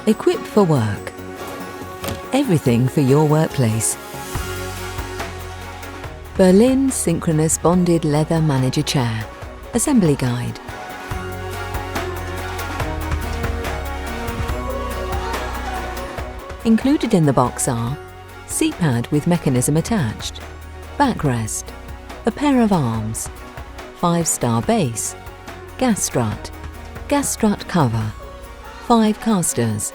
Equipped for work. Everything for your workplace. Berlin Synchronous Bonded Leather Manager Chair. Assembly Guide. Included in the box are seat pad with mechanism attached, backrest, a pair of arms, 5-star base, gas strut cover, 5 casters,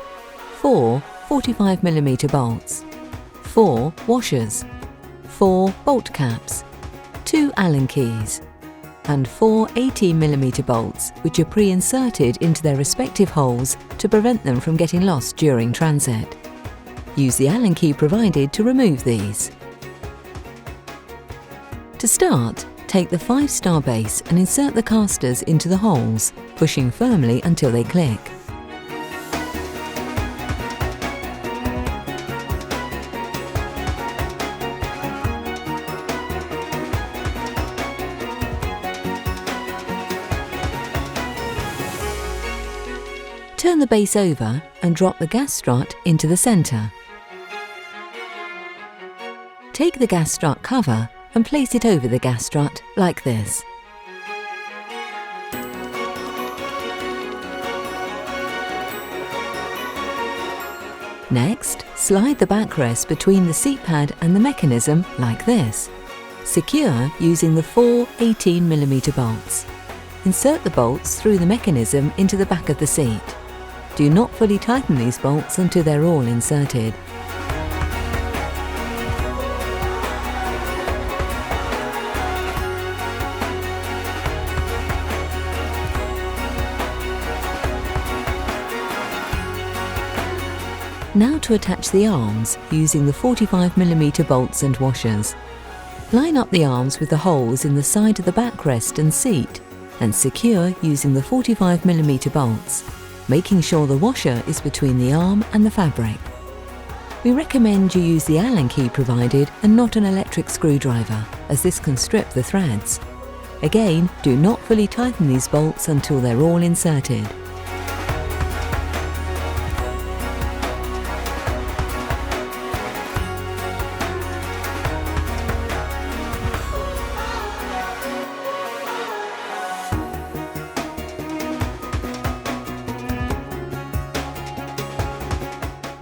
4 45mm bolts, 4 washers, 4 bolt caps, 2 Allen keys, and 4 18mm bolts which are pre-inserted into their respective holes to prevent them from getting lost during transit. Use the Allen key provided to remove these. To start, take the 5-star base and insert the casters into the holes, pushing firmly until they click. Turn the base over and drop the gas strut into the centre. Take the gas strut cover and place it over the gas strut like this. Next, slide the backrest between the seat pad and the mechanism like this. Secure using the 4 18mm bolts. Insert the bolts through the mechanism into the back of the seat. Do not fully tighten these bolts until they're all inserted. Now to attach the arms using the 45mm bolts and washers. Line up the arms with the holes in the side of the backrest and seat and secure using the 45mm bolts, making sure the washer is between the arm and the fabric. We recommend you use the Allen key provided and not an electric screwdriver, as this can strip the threads. Again, do not fully tighten these bolts until they're all inserted.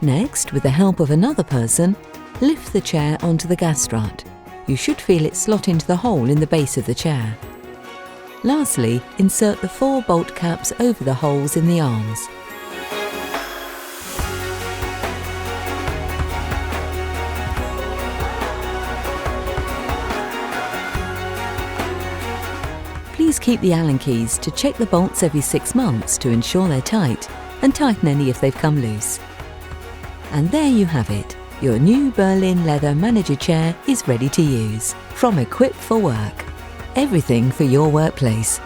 Next, with the help of another person, lift the chair onto the gas strut. You should feel it slot into the hole in the base of the chair. Lastly, insert the 4 bolt caps over the holes in the arms. Please keep the Allen keys to check the bolts every 6 months to ensure they're tight, and tighten any if they've come loose. And there you have it. Your new Berlin Leather Manager Chair is ready to use. From Equipped for Work. Everything for your workplace.